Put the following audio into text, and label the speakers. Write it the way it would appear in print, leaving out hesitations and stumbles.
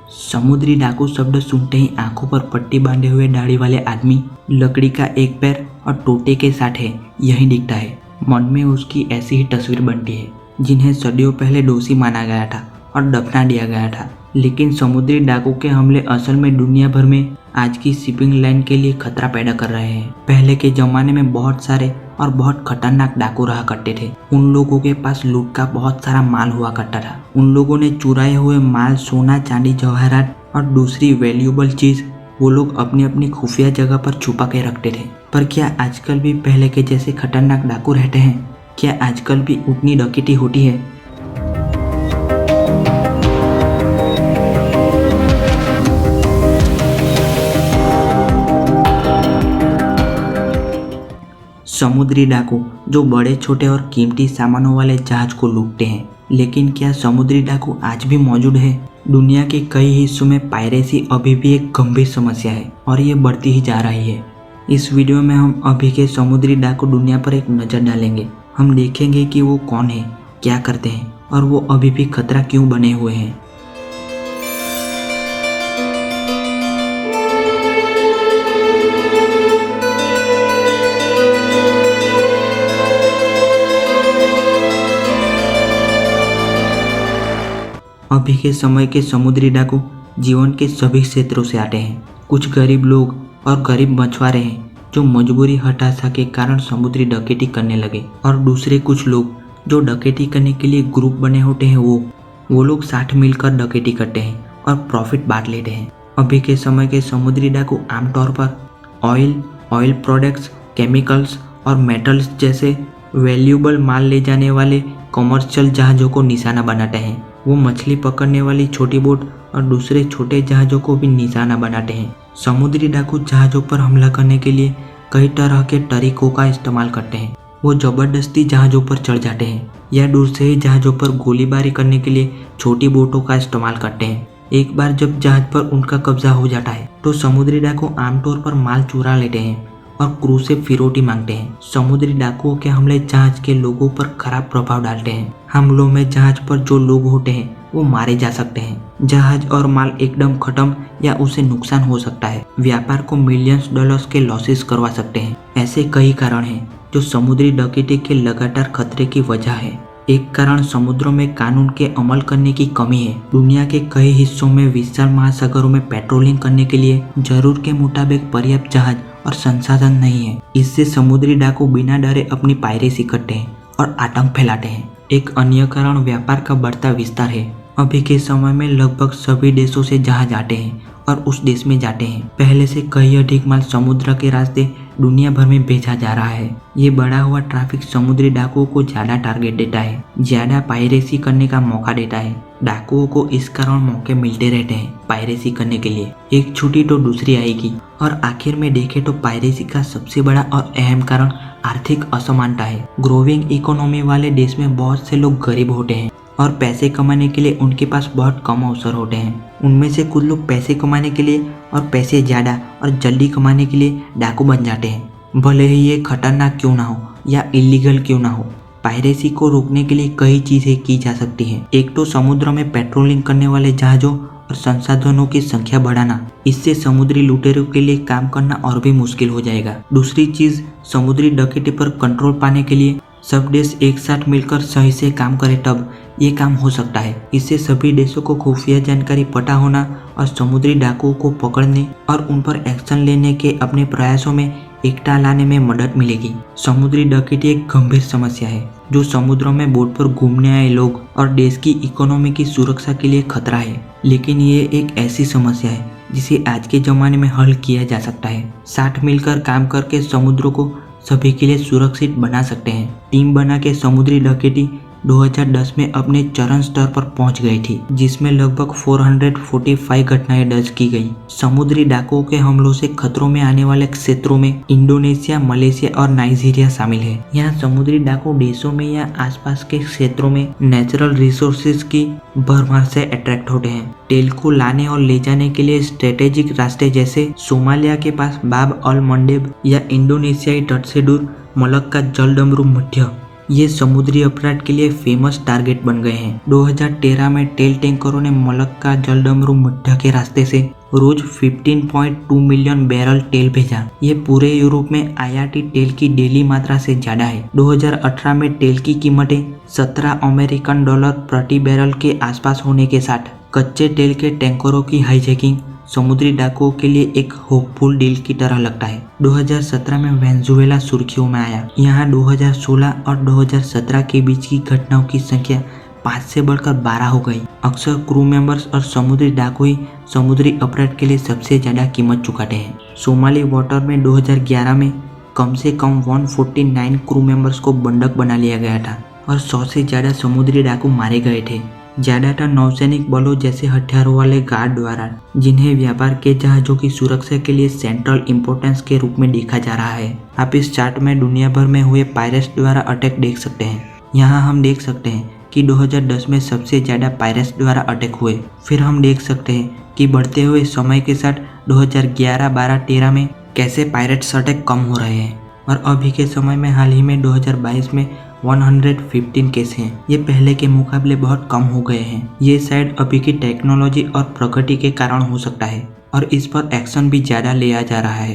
Speaker 1: समुद्री डाकू शब्द सुनते ही आंखों पर पट्टी बांधे हुए दाढ़ी वाले आदमी, लकड़ी का एक पैर और टोटे के साथ है, यही दिखता है। मन में उसकी ऐसी ही तस्वीर बनती है जिन्हें सदियों पहले दोषी माना गया था और दफना दिया गया था। लेकिन समुद्री डाकू के हमले असल में दुनिया भर में आज की शिपिंग लाइन के लिए खतरा पैदा कर रहे हैं। पहले के जमाने में बहुत सारे और बहुत खतरनाक डाकू रहा करते थे। उन लोगों के पास लूट का बहुत सारा माल हुआ करता था। उन लोगों ने चुराए हुए माल, सोना, चांदी, जवाहरात और दूसरी वैल्यूएबल चीज वो लोग अपनी अपनी खुफिया जगह पर छुपा के रखते थे। पर क्या आजकल भी पहले के जैसे खतरनाक डाकू रहते हैं? क्या आजकल भी उतनी डकैती होती है? समुद्री डाकू जो बड़े छोटे और कीमती सामानों वाले जहाज को लूटते हैं। लेकिन क्या समुद्री डाकू आज भी मौजूद है? दुनिया के कई हिस्सों में पायरेसी अभी भी एक गंभीर समस्या है और ये बढ़ती ही जा रही है। इस वीडियो में हम अभी के समुद्री डाकू दुनिया पर एक नज़र डालेंगे। हम देखेंगे कि वो कौन है, क्या करते हैं और वो अभी भी खतरा क्यों बने हुए हैं। अभी के समय के समुद्री डाकू जीवन के सभी क्षेत्रों से आते हैं। कुछ गरीब लोग और गरीब मछुआरे हैं जो मजबूरी हताशा के कारण समुद्री डकैती करने लगे, और दूसरे कुछ लोग जो डकैती करने के लिए ग्रुप बने होते हैं। वो लोग साथ मिलकर डकैती करते हैं और प्रॉफिट बांट लेते हैं। अभी के समय के समुद्री डाकू आमतौर पर ऑयल प्रोडक्ट्स, केमिकल्स और मेटल्स जैसे वैल्यूएबल माल ले जाने वाले कमर्शियल जहाज़ों को निशाना बनाते हैं। वो मछली पकड़ने वाली छोटी बोट और दूसरे छोटे जहाज़ों को भी निशाना बनाते हैं। समुद्री डाकू जहाज़ों पर हमला करने के लिए कई तरह के तरीकों का इस्तेमाल करते हैं। वो ज़बरदस्ती जहाज़ों पर चढ़ जाते हैं या दूर से ही जहाज़ों पर गोलीबारी करने के लिए छोटी बोटों का इस्तेमाल करते हैं। एक बार जब जहाज़ पर उनका कब्जा हो जाता है तो समुद्री डाकू आमतौर पर माल चुरा लेते हैं और क्रू से फिरौती मांगते हैं। समुद्री डाकुओं के हमले जहाज के लोगों पर खराब प्रभाव डालते हैं। हमलों में जहाज पर जो लोग होते हैं वो मारे जा सकते हैं। जहाज और माल एकदम खत्म या उसे नुकसान हो सकता है। व्यापार को मिलियंस डॉलर्स के लॉसेस करवा सकते हैं। ऐसे कई कारण हैं जो समुद्री डकैती के लगातार खतरे की वजह है। एक कारण समुद्रों में कानून के अमल करने की कमी है। दुनिया के कई हिस्सों में विशाल महासागरों में पेट्रोलिंग करने के लिए जरूरत के मुताबिक पर्याप्त जहाज और संसाधन नहीं है। इससे समुद्री डाकू बिना डरे अपनी पायरेसी करते हैं और आतंक फैलाते हैं। एक अन्य कारण व्यापार का बढ़ता विस्तार है। अभी के समय में लगभग सभी देशों से जहाज आते हैं और उस देश में जाते हैं। पहले से कई अधिक माल समुद्र के रास्ते दुनिया भर में भेजा जा रहा है। ये बढ़ा हुआ ट्रैफिक समुद्री डाकुओं को ज्यादा टारगेट देता है, ज्यादा पायरेसी करने का मौका देता है। डाकुओं को इस कारण मौके मिलते रहते हैं पायरेसी करने के लिए। एक छुट्टी तो दूसरी आएगी। और आखिर में देखें तो पायरेसी का सबसे बड़ा और अहम कारण आर्थिक असमानता है। ग्रोइंग इकोनॉमी वाले देश में बहुत से लोग गरीब होते हैं और पैसे कमाने के लिए उनके पास बहुत कम अवसर होते हैं। उनमें से कुछ लोग पैसे कमाने के लिए और पैसे ज़्यादा और जल्दी कमाने के लिए डाकू बन जाते हैं, भले ही ये खतरनाक क्यों ना हो या इलीगल क्यों ना हो। पायरेसी को रोकने के लिए कई चीज़ें की जा सकती हैं। एक तो समुद्र में पेट्रोलिंग करने वाले जहाज़ों और संसाधनों की संख्या बढ़ाना। इससे समुद्री लुटेरों के लिए काम करना और भी मुश्किल हो जाएगा। दूसरी चीज़, समुद्री डकैती पर कंट्रोल पाने के लिए सब देश एक साथ मिलकर सही से काम करें, तब ये काम हो सकता है। इससे सभी देशों को खुफिया जानकारी पता होना और समुद्री डाकुओं को पकड़ने और उन पर एक्शन लेने के अपने प्रयासों में एकता लाने में मदद मिलेगी। समुद्री डकैती एक गंभीर समस्या है जो समुद्रों में बोट पर घूमने आए लोग और देश की इकोनॉमी की सुरक्षा के लिए खतरा है। लेकिन ये एक ऐसी समस्या है जिसे आज के ज़माने में हल किया जा सकता है। साथ मिलकर काम करके समुद्रों को सभी के लिए सुरक्षित बना सकते हैं। टीम बना के समुद्री डकैती 2010 में अपने चरम स्तर पर पहुंच गई थी, जिसमें लगभग 445 घटनाएं दर्ज की गई। समुद्री डाकुओं के हमलों से खतरों में आने वाले क्षेत्रों में इंडोनेशिया, मलेशिया और नाइजीरिया शामिल है। यहाँ समुद्री डाकू देशों में या आसपास के क्षेत्रों में नेचुरल रिसोर्सेज की भरमार से अट्रैक्ट होते हैं। तेल को लाने और ले जाने के लिए स्ट्रेटेजिक रास्ते जैसे सोमालिया के पास बाब अल मंडेब या इंडोनेशियाई तट से दूर मलक्का जलडमरू मध्य ये समुद्री अपराध के लिए फेमस टारगेट बन गए हैं। 2013 में तेल टैंकरों ने मलक्का जलडमरू मध्य के रास्ते से रोज 15.2 मिलियन बैरल तेल भेजा। ये पूरे यूरोप में आयाती तेल की डेली मात्रा से ज्यादा है। 2018 में तेल की कीमतें 17 अमेरिकन डॉलर प्रति बैरल के आसपास होने के साथ कच्चे तेल के टैंकरों की हाईजैकिंग समुद्री डाकुओं के लिए एक होपफुल डील की तरह लगता है। 2017 में वेनेजुएला सुर्खियों में आया। यहाँ 2016 और 2017 के बीच की घटनाओं की संख्या 5 से बढ़कर 12 हो गई। अक्सर क्रू मेंबर्स और समुद्री डाकू ही समुद्री अपराध के लिए सबसे ज्यादा कीमत चुकाते हैं। सोमाली वाटर में 2011 में कम से कम 149 क्रू मेंबर्स को बंधक बना लिया गया था और 100 से ज्यादा समुद्री डाकू मारे गए थे, ज्यादातर नौसैनिक बलों जैसे हथियारों वाले गार्ड द्वारा, जिन्हें व्यापार के जहाजों की सुरक्षा के लिए सेंट्रल इंपोर्टेंस के रूप में देखा जा रहा है। आप इस चार्ट में दुनिया भर में हुए पायरेट्स द्वारा अटैक देख सकते हैं। यहाँ हम देख सकते हैं कि 2010 में सबसे ज्यादा पायरेट्स द्वारा अटैक हुए। फिर हम देख सकते हैं कि बढ़ते हुए समय के साथ 2011, 12, 13 में कैसे पायरेट्स अटैक कम हो रहे हैं और अभी के समय में हाल ही में 2022 में 115 केस हैं। ये पहले के मुकाबले बहुत कम हो गए हैं। ये शायद अभी की टेक्नोलॉजी और प्रगति के कारण हो सकता है और इस पर एक्शन भी ज़्यादा लिया जा रहा है।